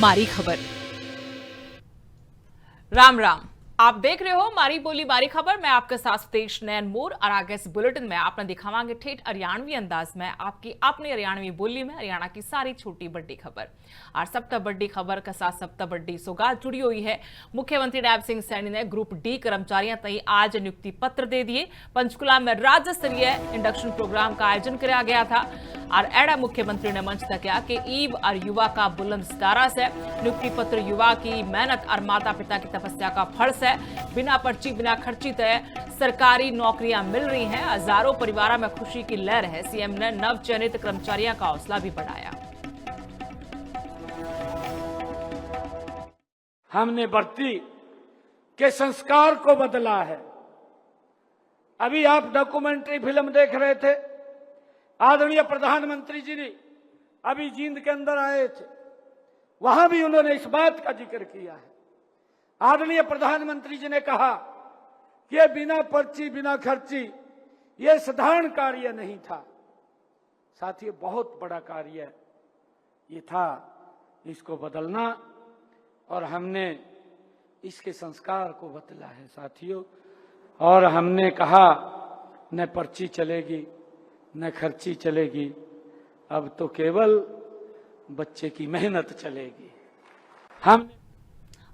मारी खबर। राम राम, आप देख रहे हो मारी बोली मारी खबर। मैं आपके साथ सतीश नैन मोर और आगे इस बुलेटिन में आपने दिखावांगे ठेठ हरियाणवी अंदाज में आपकी अपनी हरियाणवी बोली में हरियाणा की सारी छोटी बड़ी खबर। और सबसे बड़ी खबर के साथ सबसे बड़ी सौगात जुड़ी हुई है। मुख्यमंत्री नायब सिंह सैनी ने ग्रुप डी कर्मचारियों तई आज नियुक्ति पत्र दे दिए। पंचकुला में राज्य स्तरीय इंडक्शन प्रोग्राम का आयोजन किया गया था और एड़ा मुख्यमंत्री ने मंच तक किया कि ईव और युवा का बुलंद सितारा से नियुक्ति पत्र युवा की मेहनत और माता पिता की तपस्या का फल से बिना पर्ची बिना खर्ची तय सरकारी नौकरियां मिल रही हैं। हजारों परिवारों में खुशी की लहर है। सीएम ने नव चयनित कर्मचारियों का हौसला भी बढ़ाया। हमने भर्ती के संस्कार को बदला है। अभी आप डॉक्यूमेंट्री फिल्म देख रहे थे, आदरणीय प्रधानमंत्री जी ने अभी जींद के अंदर आए थे, वहां भी उन्होंने इस बात का जिक्र किया है। आदरणीय प्रधानमंत्री जी ने कहा कि यह बिना पर्ची बिना खर्ची यह साधारण कार्य नहीं था, साथियों बहुत बड़ा कार्य ये था। इसको बदलना और हमने इसके संस्कार को बदला है साथियों। और हमने कहा न पर्ची चलेगी न खर्ची चलेगी, अब तो केवल बच्चे की मेहनत चलेगी। हम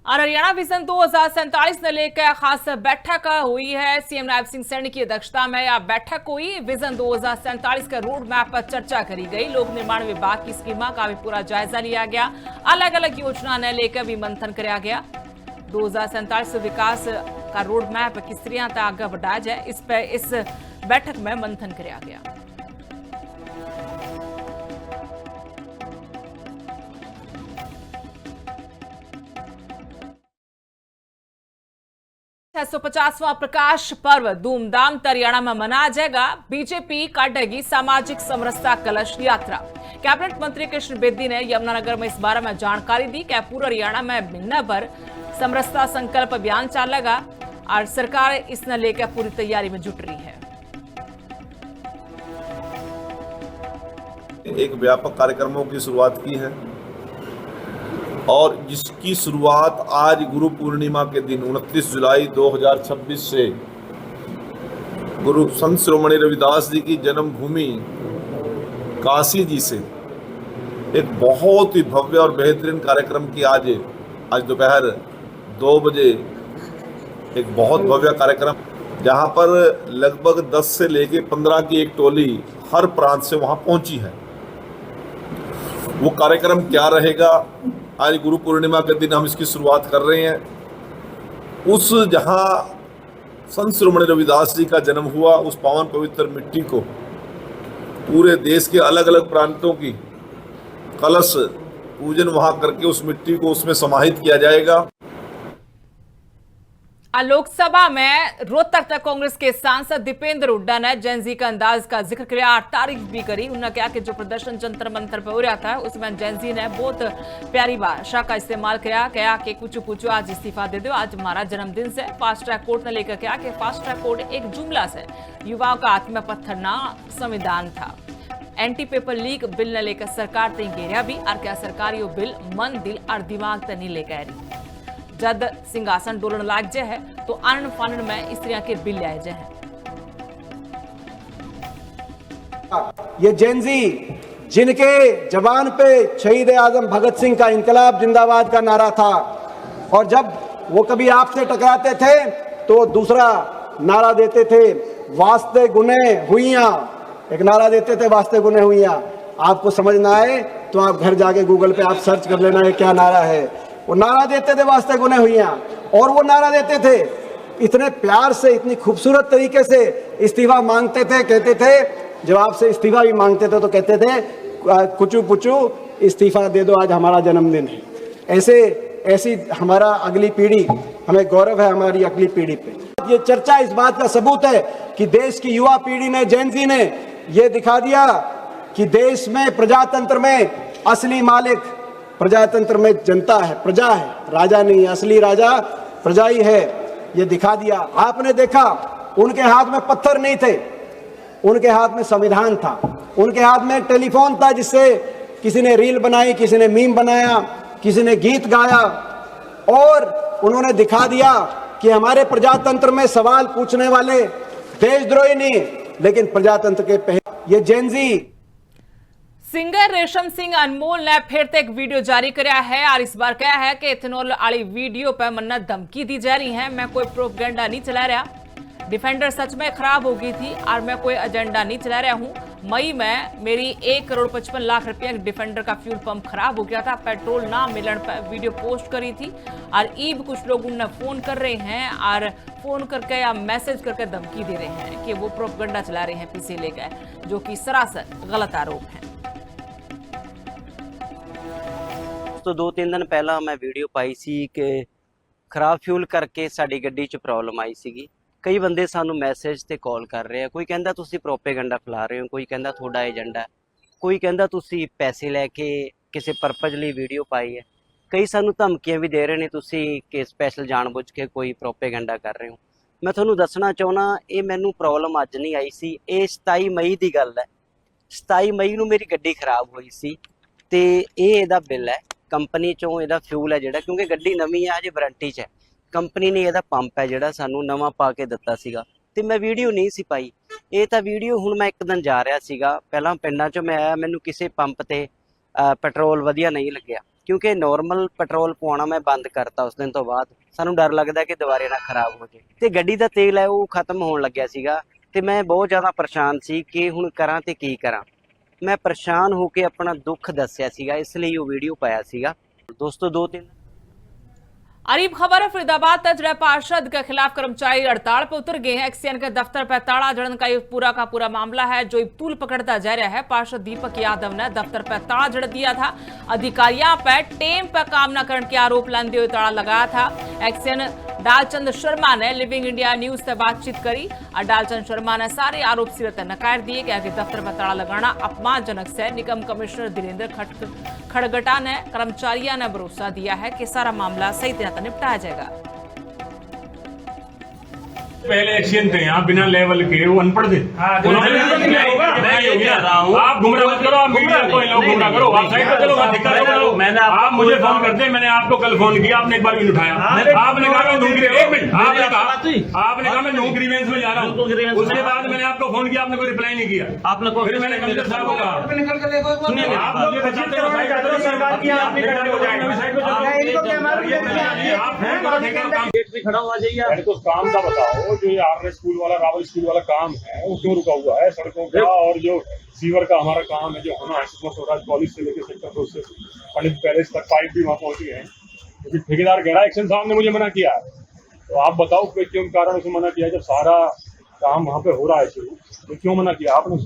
और हरियाणा विजन 2047 ने लेकर खास बैठक हुई है। सीएम नायब सिंह सैनी की अध्यक्षता में यह बैठक हुई। विजन 2047 का रोड मैप पर चर्चा करी गई। लोक निर्माण विभाग की स्कीमा का भी पूरा जायजा लिया गया। अलग अलग योजना ने लेकर भी मंथन किया गया। 2047 विकास का रोड मैप किस तरह तक आगे बढ़ाया जाए, इस पर इस बैठक में मंथन किया गया। सौ 50वां प्रकाश पर्व धूमधाम हरियाणा में मनाया जाएगा। बीजेपी काटेगी सामाजिक समरसता कलश यात्रा। कैबिनेट मंत्री कृष्ण बेदी ने यमुनानगर में इस बारे में जानकारी दी कि पूरे हरियाणा में महीने भर समरसता संकल्प अभियान चलेगा और सरकार इसने लेकर पूरी तैयारी में जुट रही है। एक व्यापक कार्यक्रमों की शुरुआत की है और जिसकी शुरुआत आज गुरु पूर्णिमा के दिन 29 जुलाई 2026 से गुरु संत शिरोमणि रविदास जी की जन्मभूमि काशी जी से एक बहुत ही भव्य और बेहतरीन कार्यक्रम की आज दोपहर 2 बजे एक बहुत भव्य कार्यक्रम, जहां पर लगभग 10 से लेके 15 की एक टोली हर प्रांत से वहां पहुंची है। वो कार्यक्रम क्या रहेगा, आज गुरु पूर्णिमा के दिन हम इसकी शुरुआत कर रहे हैं। उस जहां संत शिरोमणि रविदास जी का जन्म हुआ, उस पावन पवित्र मिट्टी को पूरे देश के अलग अलग प्रांतों की कलश पूजन वहां करके उस मिट्टी को उसमें समाहित किया जाएगा। लोकसभा में रोहतक तक कांग्रेस के सांसद दीपेंद्र हुड्डा ने जेनजी का अंदाज का जिक्र किया और तारीफ भी करी। उन्होंने कहा कि जो प्रदर्शन जंतर मंतर पर हो रहा था उसमें जेनजी ने बहुत प्यारी भाषा का इस्तेमाल किया। कहा कि कुछ पूछो आज इस्तीफा दे दो, आज हमारा जन्मदिन से। फास्ट ट्रैक कोर्ट ने लेकर कहा कि फास्ट ट्रैक कोर्ट एक जुमला से युवाओं का हाथ में पत्थर ना संविधान था। एंटी पेपर लीक बिल ने लेकर सरकार तक घेरिया भी और क्या सरकार यो बिल मन दिल और दिमाग तक नहीं लेकर रही। जद सिंहासन डोलन लाग जाए है तो आनंद फानन में इस तरह के बिल लाए जाए हैं। ये जेनजी जिनके जबान पे शहीद आजम भगत सिंह का इंकलाब जिंदाबाद का नारा था, और जब वो कभी आपसे टकराते थे तो दूसरा नारा देते थे, वास्ते गुने हुइयां, एक नारा देते थे वास्ते गुने हुइयां। आपको समझ ना आए तो आप घर जाके गूगल पे आप सर्च कर लेना है क्या नारा है। वो नारा देते थे वास्ते गुने हुइयां, और वो नारा देते थे इतने प्यार से, इतनी खूबसूरत तरीके से इस्तीफा मांगते थे। कहते थे जब आपसे इस्तीफा भी मांगते थे तो कहते थे कुचू पुचू इस्तीफा दे दो, आज हमारा जन्मदिन है। ऐसी हमारा अगली पीढ़ी, हमें गौरव है हमारी अगली पीढ़ी पे। ये चर्चा इस बात का सबूत है कि देश की युवा पीढ़ी ने, जेनजी ने ये दिखा दिया कि देश में प्रजातंत्र में असली मालिक, प्रजातंत्र में जनता है, प्रजा है, राजा नहीं है। असली राजा प्रजा ही है, ये दिखा दिया। आपने देखा उनके हाथ में पत्थर नहीं थे, उनके हाथ में संविधान था। उनके हाथ में टेलीफोन था जिससे किसी ने रील बनाई, किसी ने मीम बनाया, किसी ने गीत गाया और उन्होंने दिखा दिया कि हमारे प्रजातंत्र में सवाल पूछने वाले देशद्रोही नहीं, लेकिन प्रजातंत्र के पहले ये जेनजी। सिंगर रेशम सिंह अनमोल ने फिर से एक वीडियो जारी कराया है और इस बार क्या है कि इथेनॉल वाली वीडियो पर मन्नत धमकी दी जा रही है। मैं कोई प्रोपेगेंडा नहीं चला रहा, डिफेंडर सच में खराब हो गई थी और मैं कोई एजेंडा नहीं चला रहा हूं। मई में मेरी 1,55,00,000 रुपये डिफेंडर का फ्यूल पंप खराब हो गया था, पेट्रोल ना मिलन पर वीडियो पोस्ट करी थी और ईब कुछ लोग उन्हें फोन कर रहे हैं और फोन करके या मैसेज करके धमकी दे रहे हैं कि वो प्रोपेगेंडा चला रहे हैं पीछे लेकर, जो कि सरासर गलत आरोप है। तो 2-3 दिन पहला मैं वीडियो पाई सी कि खराब फ्यूल करके साडी गड्डी 'ਚ प्रॉब्लम आई ਸੀਗੀ। कई बंदे सानू मैसेज ते कॉल कर रहे हैं, कोई कहंदा तुसी प्रोपेगेंडा फैला रहे हो, कोई कहंदा थोड़ा एजेंडा, कोई कहंदा तुसी पैसे लैके किसी परपज ਲਈ वीडियो पाई है। कई सानू धमकियां भी दे रहे ने तुसी कि स्पैशल जानबूझ के कोई प्रोपेगेंडा कर रहे हो। मैं ਤੁਹਾਨੂੰ ਦੱਸਣਾ ਚਾਹੁੰਦਾ ਇਹ ਮੈਨੂੰ ਪ੍ਰੋਬਲਮ ਅੱਜ ਨਹੀਂ ਆਈ ਸੀ, ਇਹ 27 ਮਈ ਦੀ ਗੱਲ ਹੈ। 27 ਮਈ ਨੂੰ ਮੇਰੀ ਗੱਡੀ ਖਰਾਬ ਹੋਈ ਸੀ ਤੇ ਇਹਦਾ ਬਿੱਲ ਹੈ ਕੰਪਨੀ ਚੋਂ, ਇਹਦਾ ਫਿਊਲ ਹੈ ਜਿਹੜਾ, ਕਿਉਂਕਿ ਗੱਡੀ ਨਵੀਂ ਹੈ ਹਜੇ ਵਾਰੰਟੀ 'ਚ ਹੈ। ਕੰਪਨੀ ਨੇ ਇਹਦਾ ਪੰਪ ਹੈ ਜਿਹੜਾ ਸਾਨੂੰ ਨਵਾਂ ਪਾ ਕੇ ਦਿੱਤਾ ਸੀਗਾ ਤੇ ਮੈਂ ਵੀਡੀਓ ਨਹੀਂ ਸੀ ਪਾਈ। ਇਹ ਤਾਂ ਵੀਡੀਓ ਹੁਣ ਮੈਂ ਇੱਕ ਦਿਨ ਜਾ ਰਿਹਾ ਸੀਗਾ, ਪਹਿਲਾਂ ਪਿੰਡਾਂ 'ਚੋਂ ਮੈਂ ਆਇਆ, ਮੈਨੂੰ ਕਿਸੇ ਪੰਪ ਤੇ ਪੈਟਰੋਲ ਵਧੀਆ ਨਹੀਂ ਲੱਗਿਆ, ਕਿਉਂਕਿ ਨੋਰਮਲ ਪੈਟਰੋਲ ਪਵਾਉਣਾ ਮੈਂ ਬੰਦ ਕਰਤਾ ਉਸ ਦਿਨ ਤੋਂ ਬਾਅਦ। ਸਾਨੂੰ ਡਰ ਲੱਗਦਾ ਕਿ ਦੁਬਾਰੇ ਨਾ ਖਰਾਬ ਹੋ ਜਾਏ ਤੇ ਗੱਡੀ ਦਾ ਤੇਲ ਹੈ ਉਹ ਖਤਮ ਹੋਣ ਲੱਗਿਆ ਸੀਗਾ ਤੇ ਮੈਂ ਬਹੁਤ ਜ਼ਿਆਦਾ ਪਰੇਸ਼ਾਨ ਸੀ ਕਿ ਹੁਣ ਕਰਾਂ ਤੇ ਕੀ ਕਰਾਂ। मैं परेशान होकर अपना दुख दसिया सीगा, इसलिए वो वीडियो पाया सीगा। दोस्तों 2-3 अरीब खबर है, फरीदाबाद तजरा पार्षद के खिलाफ कर्मचारी हड़ताल पर उतर गए हैं। एक्सीएन के दफ्तर पर ताला जड़न का ये पूरा का पूरा मामला है जो तूल पकड़ता जा रहा है। पार्षद दीपक यादव ने दफ्तर पर ताला जड़ दिया था, अधिकारियों पर टेम पर काम न करने के आरोप लाते हुए ताला लगाया था। एक्सीएन डालचंद शर्मा ने लिविंग इंडिया न्यूज से बातचीत करी और डालचंद शर्मा ने सारे आरोप सिरे नकार दिए कि दफ्तर पर ताला लगाना अपमानजनक से। निगम कमिश्नर धीरेन्द्र खड़गटा ने कर्मचारियों ने भरोसा दिया है कि सारा मामला सही तरह निपटाया जाएगा। पहले एक्सीडेंट थे यहाँ बिना लेवल के, वो अनपढ़ थे। आप गुमराह मत करो, आप मीडिया को लोग गुमराह करो, आप साइड पर चलो, दिक्कत करो। मैंने आप मुझे फोन करते हैं, मैंने आपको कल फोन किया, आपने एक बार भी नहीं उठाया। आपने कहा मैं नो ग्रीवेंस में जा रहा हूँ, उसके बाद मैंने आपको फोन किया, आपने कोई रिप्लाई नहीं किया। आपने फिर मैंने कमिश्नर साहब को कहा काम का बताओ, जो ये आरएस स्कूल वाला, रावल स्कूल वाला काम है वो क्यों रुका हुआ है सड़कों का, और जो सीवर का हमारा काम है जो होना है स्वराज कॉलेज से लेकर सेक्टर 2 से पंडित पैलेस तक पाइप भी वहाँ पहुंची है, क्योंकि ठेकेदार कह रहा है एक्शन साहब ने मुझे मना किया है। तो आप बताओ कि क्यों कारण से मना किया, जब सारा काम वहाँ पे हो रहा है शुरू, तो क्यों मना किया आपने?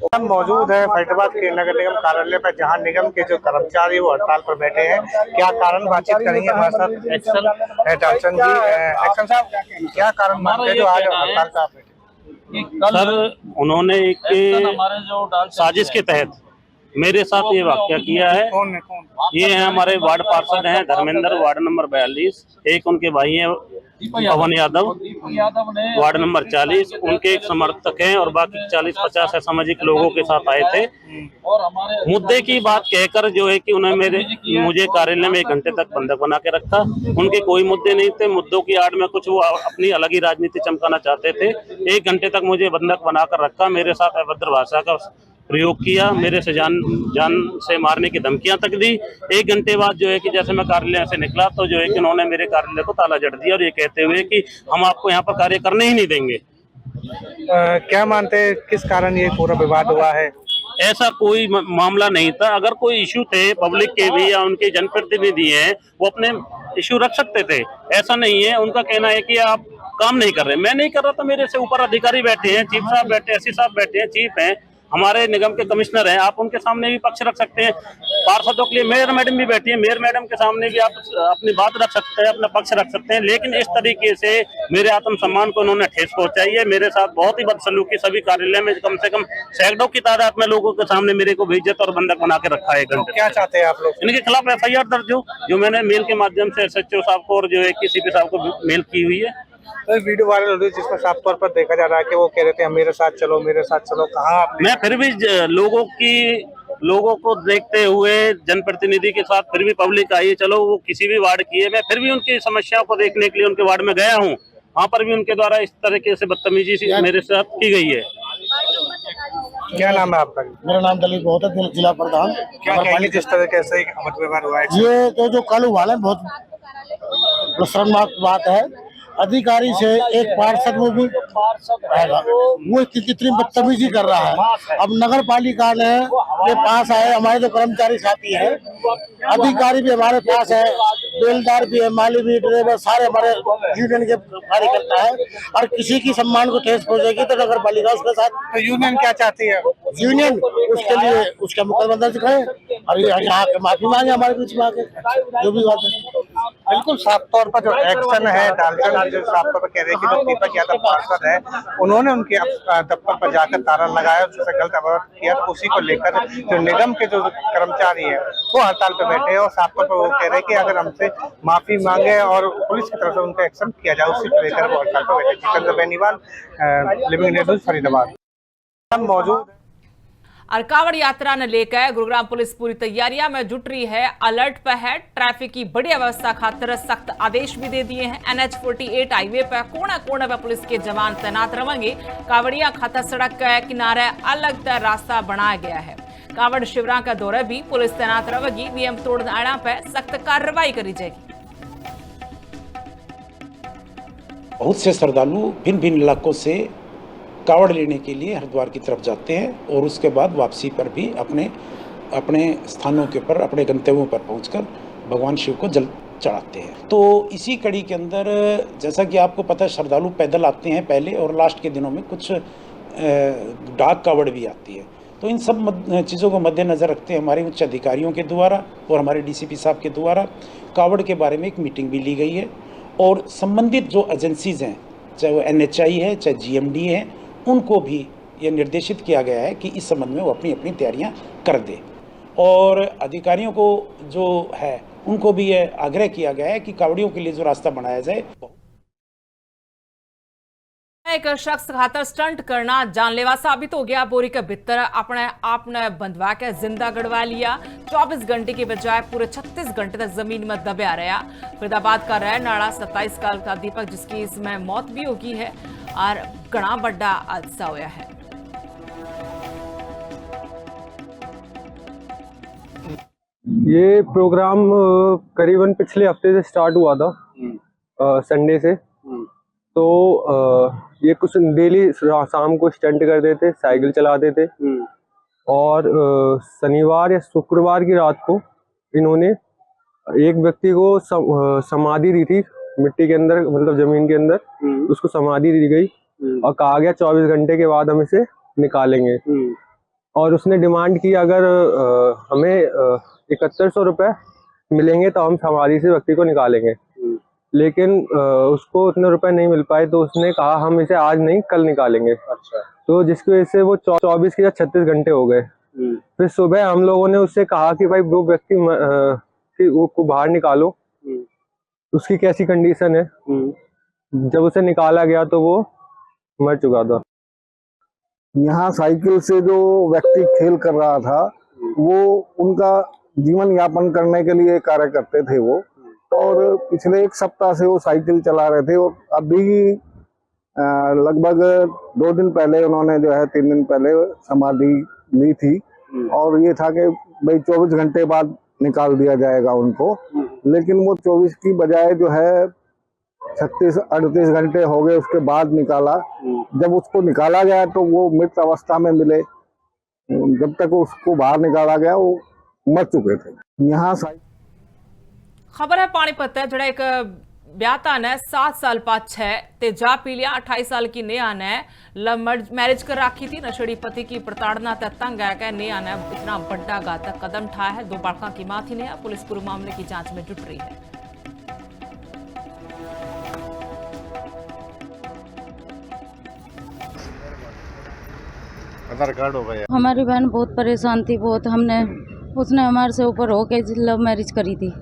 हम मौजूद है फरीदाबाद के नगर निगम कार्यालय पर, जहां निगम के जो कर्मचारी वो हड़ताल पर बैठे हैं। क्या कारण, बातचीत करेंगे हमारे साथ एक्शन डालचंद जी। एक्शन साहब, क्या कारण मानते हैं जो आज हड़ताल पर आप बैठे? सर, उन्होंने एक साजिश के तहत मेरे साथ ये वाकया किया है। कौन? ये हैं हमारे वार्ड पार्षद हैं धर्मेंद्र, वार्ड नंबर 42, एक उनके भाई हैं पवन यादव, वार्ड नंबर 40, उनके एक समर्थक हैं और बाकी 40-50 असामाजिक लोगों के साथ आए थे। मुद्दे की बात कहकर जो है कि उन्होंने मुझे कार्यालय में 1 घंटे तक बंधक बना के रखा। उनके कोई मुद्दे नहीं थे, मुद्दों की आड़ में कुछ वो अपनी अलग ही राजनीति चमकाना चाहते थे। 1 घंटे तक मुझे बंधक बनाकर रखा, मेरे साथ अभद्र भाषा का प्रयोग किया, मेरे से जान से मारने की धमकियां तक दी। 1 घंटे बाद जो है कि जैसे मैं कार्यालय से निकला तो जो है कि उन्होंने मेरे कार्यालय को ताला जड़ दिया और ये कहते हुए कि हम आपको यहाँ पर कार्य करने ही नहीं देंगे। क्या मानते हैं किस कारण ये पूरा विवाद हुआ है? ऐसा कोई मामला नहीं था। अगर कोई इशू थे पब्लिक के भी या उनके जनप्रतिनिधि हैं, वो अपने इशू रख सकते थे, ऐसा नहीं है। उनका कहना है कि आप काम नहीं कर रहे, मैं नहीं कर रहा था, मेरे से ऊपर अधिकारी बैठे हैं, चीफ साहब बैठे हैं, एससी साहब बैठे हैं, चीफ हैं, हमारे निगम के कमिश्नर हैं, आप उनके सामने भी पक्ष रख सकते हैं। पार्षदों के लिए मेयर मैडम भी बैठी है, मेयर मैडम के सामने भी आप अपनी बात रख सकते हैं, अपना पक्ष रख सकते हैं। लेकिन इस तरीके से मेरे आत्मसम्मान को उन्होंने ठेस पहुंचाई है। मेरे साथ बहुत ही बदसलूकी, सभी कार्यालय में कम से कम सैकड़ों की तादाद में लोगों के सामने मेरे को बेइज्जत और बंधक बना के रखा है। तो क्या चाहते हैं आप लोग? इनके खिलाफ FIR दर्ज हो, जो मैंने मेल के माध्यम से SHO साहब को और जो है कि CP साहब को मेल की हुई है। तो वीडियो वायरल हो रही है जिसमें साफ तौर पर देखा जा रहा है कि वो कह रहे थे मेरे साथ चलो, मेरे साथ चलो। कहाँ मैं फिर भी लोगों की लोगों को देखते हुए जनप्रतिनिधि के साथ फिर भी पब्लिक आई है, चलो वो किसी भी वार्ड की है, मैं फिर भी उनकी समस्याओं को देखने के लिए उनके वार्ड में गया हूँ। वहाँ पर भी उनके द्वारा इस तरीके से बदतमीजी मेरे साथ की गई है। क्या नाम है आपका? मेरा नाम दलीप बहुत है, जिला प्रधान। क्या कहेंगे जिस तरीके से अवैध व्यवहार हुआ है? ये तो जो कल हुआ है बहुत प्रसन्ननाक बात है। अधिकारी से एक पार्षद में भी रहेगा, वो कितनी बदतमीजी कर रहा है। अब नगर पालिका ने के पास आए, हमारे जो कर्मचारी साथी है, अधिकारी भी हमारे पास है, बेलदार भी है, माली भी, ड्राइवर सारे हमारे यूनियन के कार्यकर्ता है। और किसी की सम्मान को ठेस पहुंचेगी तो नगर पालिका उसके साथ। तो यूनियन क्या चाहती है? यूनियन उसके लिए उसका मुकदमा दर्ज करे और यहाँ के माफी मांगे हमारे बीच में आके, जो भी बात है। बिल्कुल साफ तौर पर जो एक्शन है डालचन जो साफ तौर पर कह रहे हैं कि जो दीपक यादव पार्षद है, उन्होंने उनके दफ्तर पर जाकर ताला लगाया, उससे गलत व्यवहार किया। तो उसी को लेकर जो निगम के जो कर्मचारी हैं वो हड़ताल पर बैठे हैं और साफ तौर पर वो कह रहे हैं कि अगर हमसे माफी मांगे और पुलिस की तरफ से उनका एक्शन किया जाए, उसी को लेकर वो हड़ताल पर बैठे। Jitendra Beniwal, living news, Faridabad. मौजूद और कांवड़ यात्रा ने लेकर गुरुग्राम पुलिस पूरी तैयारियां में जुट रही है, अलर्ट पर है। ट्रैफिक की बढ़िया व्यवस्था खातिर सख्त आदेश भी दे दिए हैं। NH48 हाईवे पर कोना कोना पर पुलिस के जवान तैनात रहेंगे। कांवड़िया खातर सड़क के किनारे अलग तरह रास्ता बनाया गया है। कांवड़ शिविरों का दौरे भी पुलिस तैनात रहेगी। नियम तोड़ने पर सख्त कार्रवाई करी जाएगी। बहुत से श्रद्धालु भिन्न भिन्न इलाकों से कावड़ लेने के लिए हरिद्वार की तरफ जाते हैं और उसके बाद वापसी पर भी अपने स्थानों के ऊपर, अपने गंतव्यों पर पहुंचकर भगवान शिव को जल चढ़ाते हैं। तो इसी कड़ी के अंदर जैसा कि आपको पता है, श्रद्धालु पैदल आते हैं पहले, और लास्ट के दिनों में कुछ डाक कावड़ भी आती है। तो इन सब चीज़ों को मद्देनज़र रखते हैं हमारे उच्च अधिकारियों के द्वारा और हमारे DCP साहब के द्वारा कावड़ के बारे में एक मीटिंग भी ली गई है। और संबंधित जो एजेंसीज़ हैं, चाहे वो NHI है, चाहे GMD है, उनको भी ये निर्देशित किया गया है कि इस संबंध में वो अपनी अपनी तैयारियां कर दे। और अधिकारियों को जो है उनको भी ये आग्रह किया गया है कि कावड़ियों के लिए जो रास्ता बनाया जाए। एक शख्स खातर स्टंट करना जानलेवा साबित हो गया। बोरी का भित्तर अपने आप ने बंधवा के जिंदा गड़वा लिया। 24 घंटे के बजाय पूरे 36 घंटे तक जमीन में दबा रहा। फरीदाबाद का रहने वाला 27 साल का दीपक, जिसकी इसमें मौत भी होगी है और घना बड़ा हादसा होया है। ये प्रोग्राम करीबन पिछले हफ्ते से स्टार्ट हुआ था, संडे से। तो ये कुछ डेली शाम को स्टंट करते थे, साइकिल चलाते थे। और शनिवार या शुक्रवार की रात को इन्होंने एक व्यक्ति को समाधि दी थी मिट्टी के अंदर, मतलब जमीन के अंदर उसको समाधि दी गई और कहा गया 24 घंटे के बाद हम इसे निकालेंगे। और उसने डिमांड की अगर हमें 7100 रुपये मिलेंगे तो हम समाधि से व्यक्ति को निकालेंगे। लेकिन उसको उतने रुपए नहीं मिल पाए, तो उसने कहा हम इसे आज नहीं कल निकालेंगे। अच्छा। तो जिसकी वजह से वो 24 की 36 घंटे हो गए। फिर सुबह हम लोगों ने उससे कहा कि भाई वो व्यक्ति को बाहर निकालो, उसकी कैसी कंडीशन है। जब उसे निकाला गया तो वो मर चुका था। यहाँ साइकिल से जो व्यक्ति खेल कर रहा था, वो उनका जीवन यापन करने के लिए कार्य करते थे वो, और पिछले 1 सप्ताह से वो साइकिल चला रहे थे। और अभी लगभग 2 दिन पहले उन्होंने जो है 3 दिन पहले समाधि ली थी, और ये था कि भाई 24 घंटे बाद निकाल दिया जाएगा उनको। लेकिन वो 24 की बजाय जो है 36-38 घंटे हो गए उसके बाद निकाला। जब उसको निकाला गया तो वो मृत अवस्था में मिले। जब तक उसको बाहर निकाला गया वो मर चुके थे। यहाँ खबर है पानीपत है, जड़ा एक ब्याता ने 7 साल बाद 6 तेजा पी लिया। 28 साल की नेहा ने लव मैरिज कर रखी थी। नशेड़ी पति की प्रताड़ना तक तंग आकर नेहा ने इतना बड़ा घातक कदम उठाया है। 2 बालकों की मां थी नेहा। पुलिस पूरे मामले की जांच में जुट रही है। आधार कार्ड हो गया। हमारी बहन बहुत परेशान थी, बहुत। उसने हमारे से ऊपर होके लव मैरिज करी थी।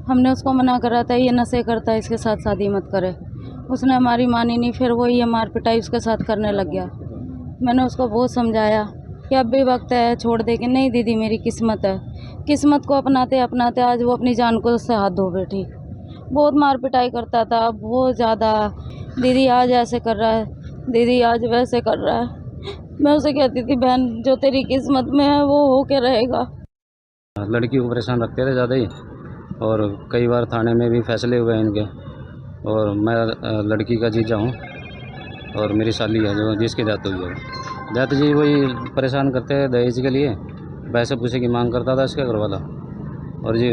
हमने उसको मना करा था ये नशे करता है, इसके साथ शादी मत करे। उसने हमारी मानी नहीं, फिर वो ये मार पिटाई उसके साथ करने लग गया। मैंने उसको बहुत समझाया, कि अब भी वक्त है छोड़ दे के। नहीं दीदी, मेरी किस्मत है। किस्मत को अपनाते अपनाते आज वो अपनी जान को से हाथ धो बैठी। बहुत मार पिटाई करता था, बहुत ज़्यादा। दीदी आज ऐसे कर रहा है, दीदी आज वैसे कर रहा है। मैं उसे कहती थी, बहन जो तेरी किस्मत में है वो हो के रहेगा। लड़की को परेशान रखते थे ज़्यादा ही, और कई बार थाने में भी फैसले हुए इनके। और मैं लड़की का जीजा हूँ और मेरी साली है जो जिसकी डेथ हुई है। डेथ जी वही परेशान करते हैं दहेज के लिए, पैसे पूछे की मांग करता था इसका घर वाला। और जी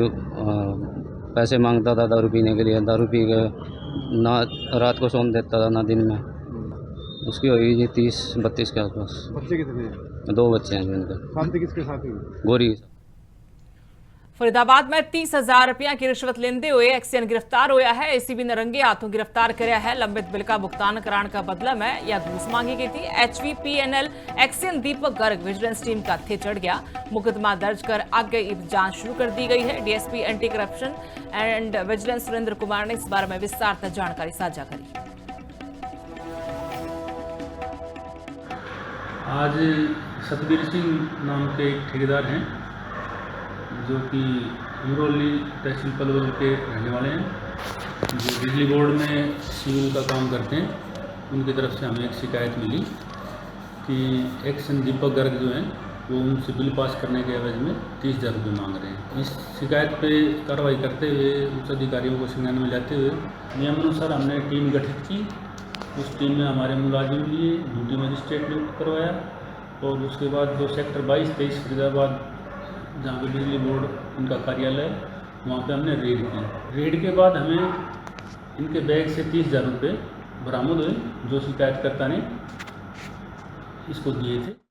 पैसे मांगता था दारू पीने के लिए, दारू पी के ना रात को सोने देता था ना दिन में। उसकी हुई जी 30-32 के आसपास। बच्चे कितने? 2 बच्चे हैं जी उनके। शांति किसके साथ हुई? गोरी। फरीदाबाद में 30,000 रुपया की रिश्वत लेंदे हुए एक्सीएन गिरफ्तार होया है। एसीबी ने रंगे हाथों गिरफ्तार कराया है। लंबित बिल का भुगतान कराने का बदला में या घूस मांगी गई थी। HVPNL एक्सीएन दीपक गर्ग विजिलेंस टीम का थे चढ़ गया। मुकदमा दर्ज कर आगे जांच शुरू कर दी गई है। DSP anti corruption and vigilance Surendra Kumar ने इस बारे में विस्तार जानकारी साझा करी। आज सतबीर सिंह नाम के एक ठेकेदार हैं जो कि अमरोली तहसील पलवल के रहने वाले हैं, जो बिजली बोर्ड में सिविल का काम करते हैं। उनकी तरफ से हमें एक शिकायत मिली कि एक्शन दीपक गर्ग जो हैं वो उनसे बिल पास करने के एवज में 30,000 रुपये मांग रहे हैं। इस शिकायत पे कार्रवाई करते हुए उच्च अधिकारियों को संज्ञान में लेते हुए नियमानुसार हमने टीम गठित की। उस टीम में हमारे मुलाजिम लिए ड्यूटी मजिस्ट्रेट नियुक्त करवाया और उसके बाद जो सेक्टर 22-23 फरीदाबाद जहाँ पे बिजली बोर्ड इनका कार्यालय, वहाँ पे हमने रेड की। रेड के बाद हमें इनके बैग से 30,000 रुपये बरामद हुए जो शिकायतकर्ता ने इसको दिए थे।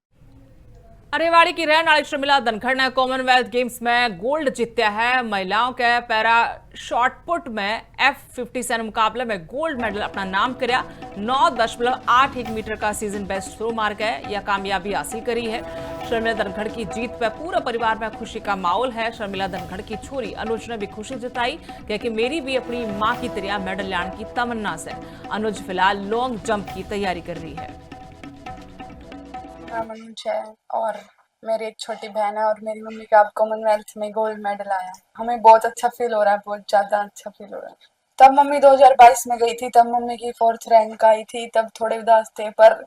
अरेवाड़ी की रहने वाली शर्मिला धनखड़ ने कॉमनवेल्थ गेम्स में गोल्ड जीता है। महिलाओं के पैरा शॉटपुट में F57 मुकाबले में गोल्ड मेडल अपना नाम कराया। 9.81 मीटर का सीजन बेस्ट थ्रो मार गए यह कामयाबी हासिल करी है। शर्मिला धनखड़ की जीत पर पूरे परिवार में खुशी का माहौल है। शर्मिला धनखड़ की छोरी अनुज ने भी खुशी जताई क्योंकि मेरी भी अपनी मां की तरह मेडल लाने की तमन्ना से। अनुज फिलहाल लॉन्ग जंप की तैयारी कर रही है। अनुज है और मेरी एक छोटी बहन है और मेरी मम्मी का अब कॉमनवेल्थ में गोल्ड मेडल आया। हमें बहुत अच्छा फील हो रहा है, बहुत ज्यादा अच्छा फील हो रहा है। तब मम्मी 2022 में गई थी, तब मम्मी की 4th रैंक आई थी, तब थोड़े उदास थे, पर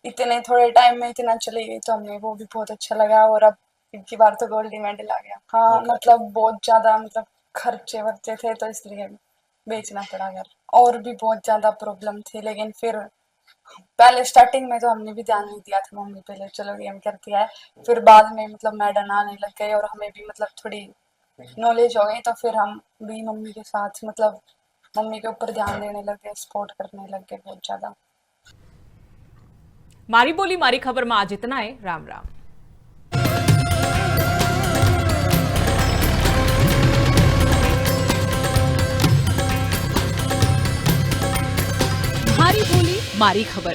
इतने थोड़े टाइम में इतना चली गई तो हमें वो भी बहुत अच्छा लगा। और अब इनकी बार तो गोल्ड मेडल आ गया। हाँ मतलब बहुत ज्यादा मतलब खर्चे वर्चे थे तो इसलिए बेचना पड़ा घर। और भी बहुत ज्यादा प्रॉब्लम थी, लेकिन फिर पहले स्टार्टिंग में तो हमने भी ध्यान नहीं दिया था। मम्मी पहले चलो गेम करती है, फिर बाद में मतलब मेडल आने लग गए और हमें भी मतलब थोड़ी नॉलेज हो गई, तो फिर हम भी मम्मी के साथ मतलब मम्मी के ऊपर ध्यान देने लग गए, सपोर्ट करने लग गए बहुत ज्यादा। मारी बोली मारी खबर में आज इतना है। राम राम। मारी बोली मारी खबर।